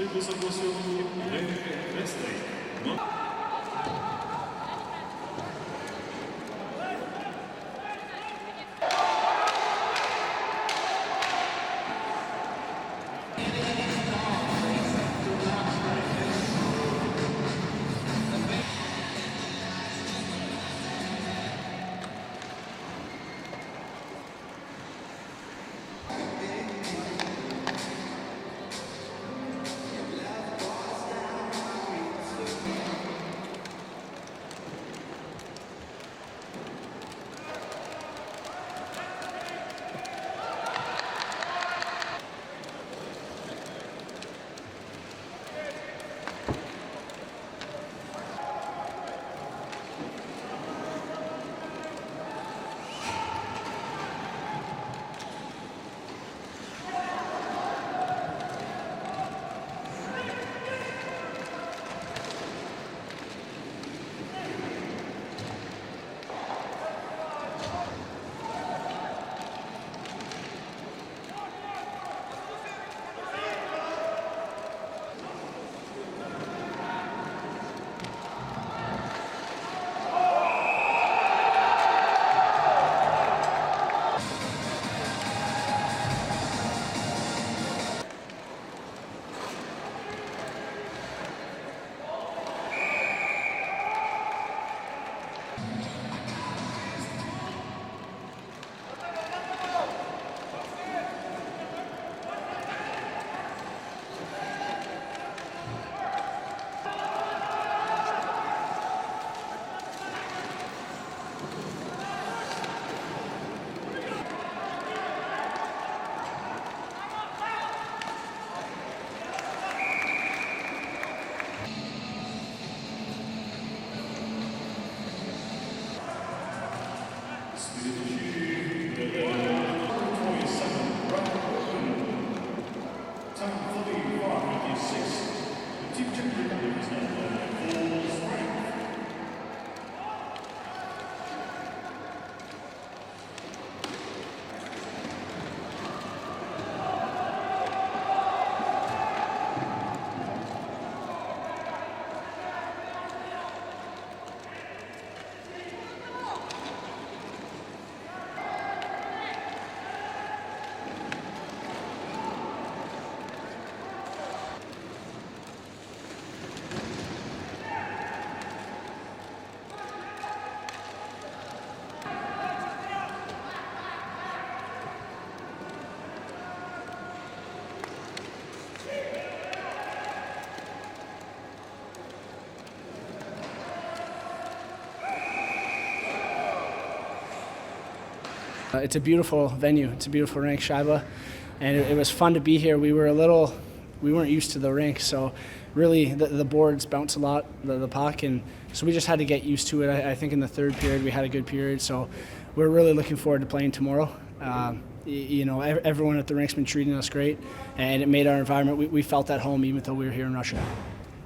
Potrzeby zagłosują Wesley. It's a beautiful venue. It's a beautiful rink, Shiva, and it was fun to be here. We weren't used to the rink, so really the boards bounce a lot, the puck, and so we just had to get used to it. I think in the third period we had a good period, so we're really looking forward to playing tomorrow. Everyone at the rink's been treating us great, and it made our environment. We felt at home even though we were here in Russia.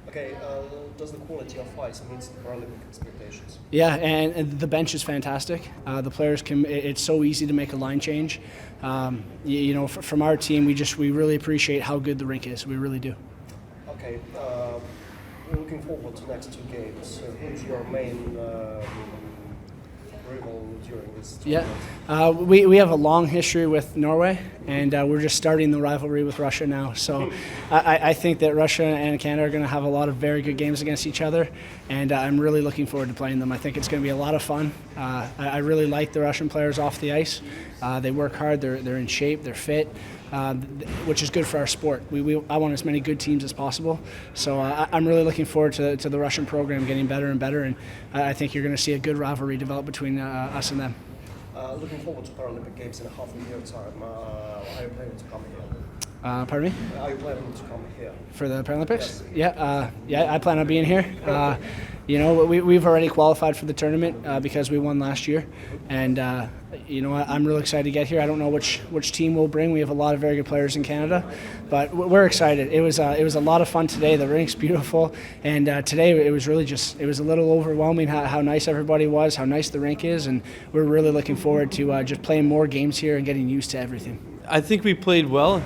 Okay, does the quality of ice meet the Paralympic expectations? Yeah, and the bench is fantastic. The players it's so easy to make a line change. From our team, we really appreciate how good the rink is. We really do. Okay, we're looking forward to the next two games. Who's your main rival during this tournament? Yeah, we have a long history with Norway, and we're just starting the rivalry with Russia now. So I think that Russia and Canada are going to have a lot of very good games against each other, and I'm really looking forward to playing them. I think it's going to be a lot of fun. I really like the Russian players off the ice. They work hard, they're in shape, they're fit, which is good for our sport. I want as many good teams as possible. So I'm really looking forward to the Russian program getting better and better, and I think you're going to see a good rivalry develop between us and them. Looking forward to Paralympic Games in a half a year time. Are you planning to come here? Pardon me? Are you planning to come here? For the Paralympics? Yes. Yeah, I plan on being here. We've already qualified for the tournament because we won last year, and I'm really excited to get here. I don't know which team we'll bring. We have a lot of very good players in Canada, but we're excited. It was a lot of fun today. The rink's beautiful, and today it was really it was a little overwhelming how nice everybody was, how nice the rink is, and we're really looking forward to just playing more games here and getting used to everything. I think we played well.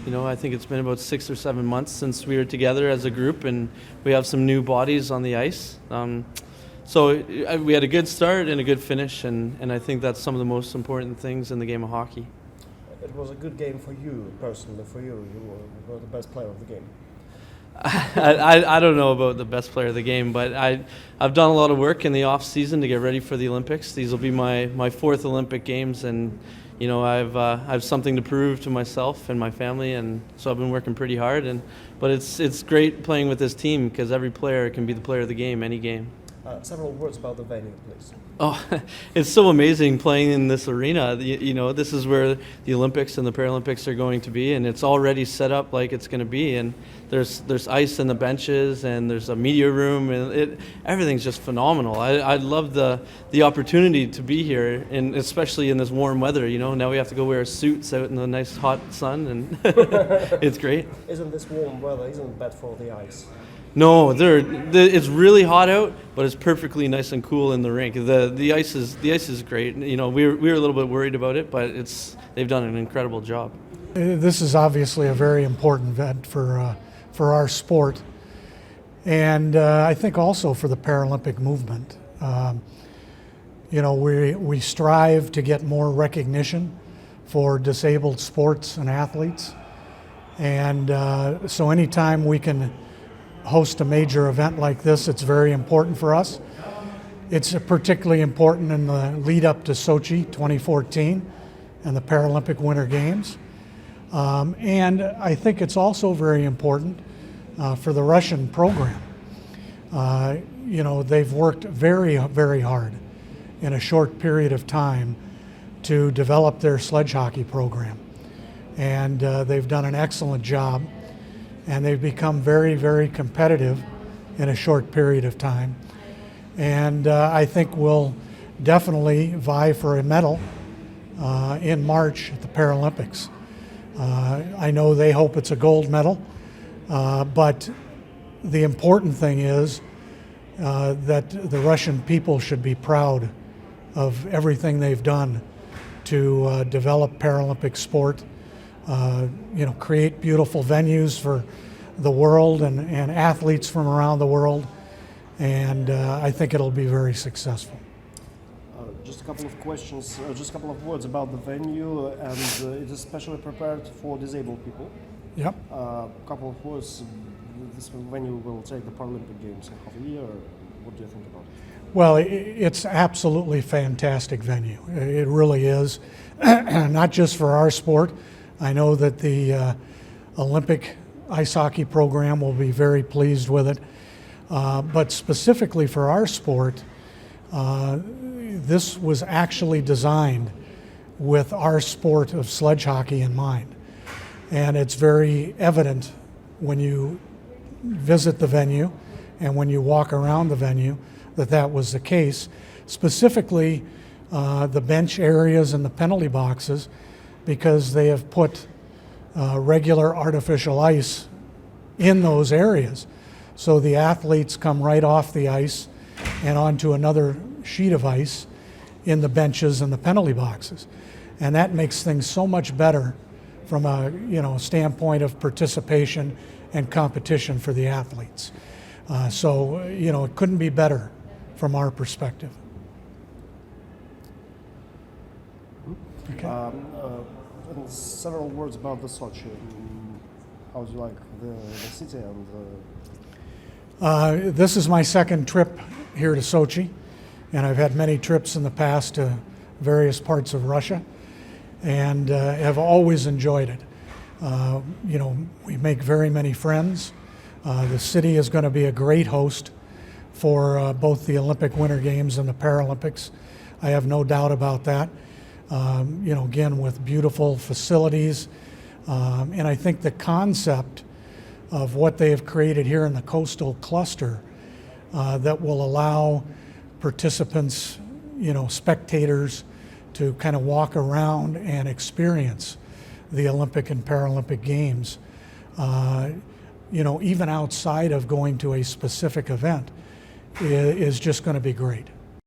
You know, I think it's been about 6 or 7 months since we were together as a group, and we have some new bodies on the ice. So we had a good start and a good finish, and I think that's some of the most important things in the game of hockey. It was a good game for you, personally, for you. You were the best player of the game. I don't know about the best player of the game, but I've done a lot of work in the off season to get ready for the Olympics. These will be my fourth Olympic Games, and you know I've something to prove to myself and my family, and so I've been working pretty hard. But it's great playing with this team because every player can be the player of the game, any game. Several words about the venue, please. Oh, it's so amazing playing in this arena. You know, this is where the Olympics and the Paralympics are going to be, and it's already set up like it's going to be. And there's ice in the benches, and there's a media room, and everything's just phenomenal. I love the opportunity to be here, and especially in this warm weather. You know, now we have to go wear suits out in the nice hot sun, and it's great. Isn't this warm weather, isn't it bad for the ice? No, it's really hot out, but it's perfectly nice and cool in the rink. The ice is great. You know, we were a little bit worried about it, but they've done an incredible job. This is obviously a very important event for our sport, and I think also for the Paralympic movement. You know, we strive to get more recognition for disabled sports and athletes, and so anytime we can host a major event like this, it's very important for us. It's particularly important in the lead up to Sochi 2014 and the Paralympic Winter Games. And I think it's also very important for the Russian program. You know, they've worked very, very hard in a short period of time to develop their sledge hockey program. And they've done an excellent job. And they've become very, very competitive in a short period of time. And I think we'll definitely vie for a medal in March at the Paralympics. I know they hope it's a gold medal, but the important thing is that the Russian people should be proud of everything they've done to develop Paralympic sport. You know, create beautiful venues for the world and athletes from around the world, and I think it'll be very successful. Just a couple of questions, just a couple of words about the venue, and it is specially prepared for disabled people. Yep. A couple of words, this venue will take the Paralympic Games in half a year. What do you think about it? Well, it's absolutely fantastic venue. It really is, not just for our sport. I know that the Olympic ice hockey program will be very pleased with it, but specifically for our sport, this was actually designed with our sport of sledge hockey in mind. And it's very evident when you visit the venue and when you walk around the venue that was the case. Specifically, the bench areas and the penalty boxes, because they have put regular artificial ice in those areas. So the athletes come right off the ice and onto another sheet of ice in the benches and the penalty boxes. And that makes things so much better from a standpoint of participation and competition for the athletes. So it couldn't be better from our perspective. Okay. And several words about the Sochi. How do you like the city and This is my second trip here to Sochi, and I've had many trips in the past to various parts of Russia, and have always enjoyed it. We make very many friends. The city is going to be a great host for both the Olympic Winter Games and the Paralympics. I have no doubt about that. Again, with beautiful facilities. And I think the concept of what they have created here in the coastal cluster that will allow participants, spectators, to kind of walk around and experience the Olympic and Paralympic Games, even outside of going to a specific event, is just going to be great.